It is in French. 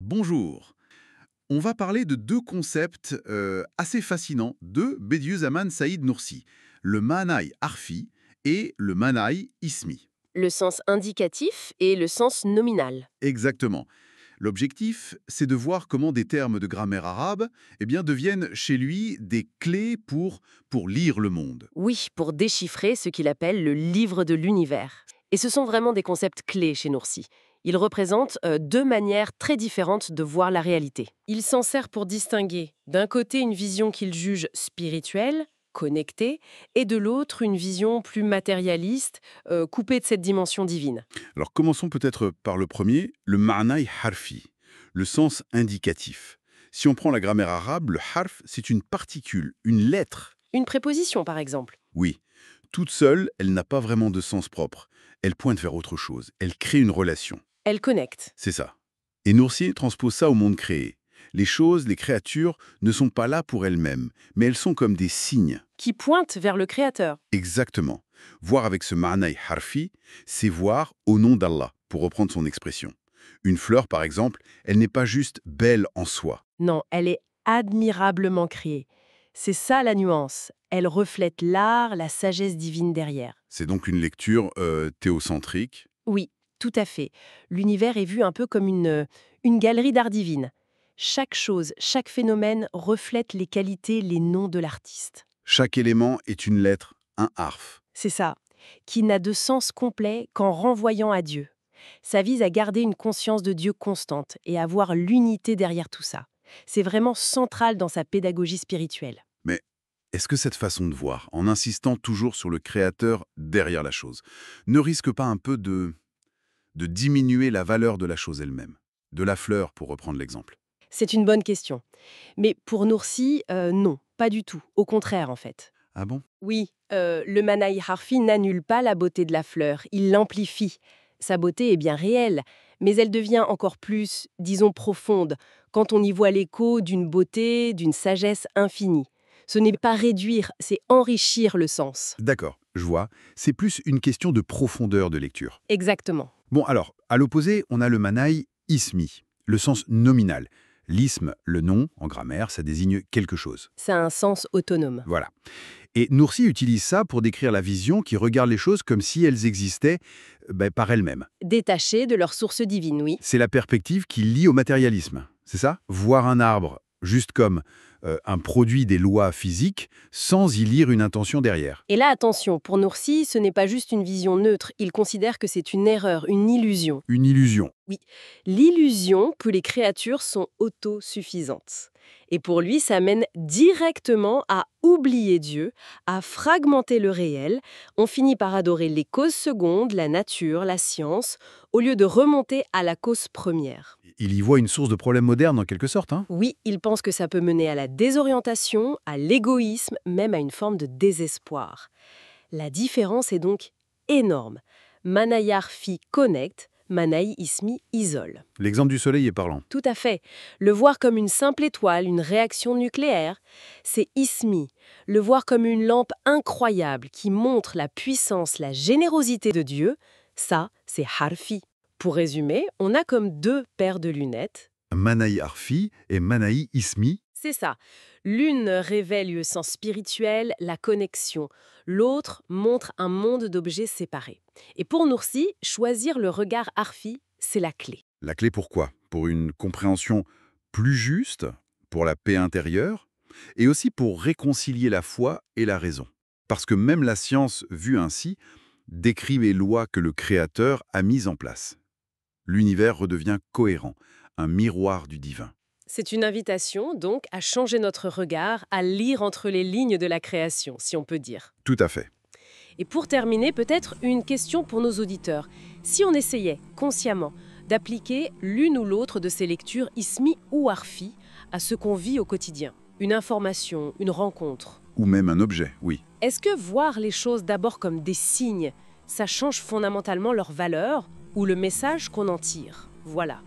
Bonjour. On va parler de deux concepts assez fascinants de Bediüzzaman Saïd Nursi, le Manaï Harfi et le Manaï Ismi. Le sens indicatif et le sens nominal. Exactement. L'objectif, c'est de voir comment des termes de grammaire arabe deviennent chez lui des clés pour lire le monde. Oui, pour déchiffrer ce qu'il appelle le livre de l'univers. Et ce sont vraiment des concepts clés chez Noursi. Ils représentent deux manières très différentes de voir la réalité. Il s'en sert pour distinguer d'un côté une vision qu'il juge spirituelle, connectée, et de l'autre une vision plus matérialiste, coupée de cette dimension divine. Alors commençons peut-être par le premier, le Ma'naï Harfi, le sens indicatif. Si on prend la grammaire arabe, le harf, c'est une particule, une lettre. Une préposition, par exemple. Oui, toute seule, elle n'a pas vraiment de sens propre. Elle pointe vers autre chose. Elle crée une relation. Elle connecte. C'est ça. Et Noursier transpose ça au monde créé. Les choses, les créatures, ne sont pas là pour elles-mêmes, mais elles sont comme des signes. Qui pointe vers le Créateur. Exactement. Voir avec ce ma'naï harfi, c'est voir au nom d'Allah, pour reprendre son expression. Une fleur, par exemple, elle n'est pas juste belle en soi. Non, elle est admirablement créée. C'est ça la nuance. Elle reflète l'art, la sagesse divine derrière. C'est donc une lecture théocentrique. Oui, tout à fait. L'univers est vu un peu comme une galerie d'art divine. Chaque chose, chaque phénomène reflète les qualités, les noms de l'artiste. Chaque élément est une lettre, un harf. C'est ça, qui n'a de sens complet qu'en renvoyant à Dieu. Ça vise à garder une conscience de Dieu constante et à voir l'unité derrière tout ça. C'est vraiment central dans sa pédagogie spirituelle. Mais est-ce que cette façon de voir, en insistant toujours sur le créateur derrière la chose, ne risque pas un peu de diminuer la valeur de la chose elle-même? De la fleur, pour reprendre l'exemple. C'est une bonne question. Mais pour Noursi, non, pas du tout. Au contraire, en fait. Ah bon? Oui, le Manaï Harfi n'annule pas la beauté de la fleur, il l'amplifie. Sa beauté est bien réelle, mais elle devient encore plus, disons, profonde, quand on y voit l'écho d'une beauté, d'une sagesse infinie. Ce n'est pas réduire, c'est enrichir le sens. D'accord, je vois. C'est plus une question de profondeur de lecture. Exactement. Bon alors, à l'opposé, on a le manaï ismi, le sens nominal. L'isme, le nom, en grammaire, ça désigne quelque chose. Ça a un sens autonome. Voilà. Et Noursi utilise ça pour décrire la vision qui regarde les choses comme si elles existaient par elles-mêmes. Détaché de leur source divine, oui. C'est la perspective qui lie au matérialisme, c'est ça? Voir un arbre juste comme un produit des lois physiques sans y lire une intention derrière. Et là, attention, pour Noursi, ce n'est pas juste une vision neutre, il considère que c'est une erreur, une illusion. Une illusion. Oui, l'illusion que les créatures sont autosuffisantes. Et pour lui, ça mène directement à oublier Dieu, à fragmenter le réel. On finit par adorer les causes secondes, la nature, la science, au lieu de remonter à la cause première. Il y voit une source de problème moderne en quelque sorte, hein? Oui, il pense que ça peut mener à la désorientation, à l'égoïsme, même à une forme de désespoir. La différence est donc énorme. Manayarfi connecte, Manaï Ismi isole. L'exemple du soleil est parlant. Tout à fait. Le voir comme une simple étoile, une réaction nucléaire, c'est Ismi. Le voir comme une lampe incroyable qui montre la puissance, la générosité de Dieu, ça, c'est Harfi. Pour résumer, on a comme deux paires de lunettes. Manaï Harfi et Manaï Ismi. C'est ça. L'une révèle le sens spirituel, la connexion. L'autre montre un monde d'objets séparés. Et pour Noursi, choisir le regard Harfi, c'est la clé. La clé pourquoi? Pour une compréhension plus juste, pour la paix intérieure, et aussi pour réconcilier la foi et la raison. Parce que même la science, vue ainsi, décrit les lois que le Créateur a mises en place. L'univers redevient cohérent, un miroir du divin. C'est une invitation, donc, à changer notre regard, à lire entre les lignes de la création, si on peut dire. Tout à fait. Et pour terminer, peut-être une question pour nos auditeurs. Si on essayait, consciemment, d'appliquer l'une ou l'autre de ces lectures Ismi ou Harfi à ce qu'on vit au quotidien, une information, une rencontre, Ou même un objet, oui. est-ce que voir les choses d'abord comme des signes, ça change fondamentalement leur valeur ou le message qu'on en tire? Voilà.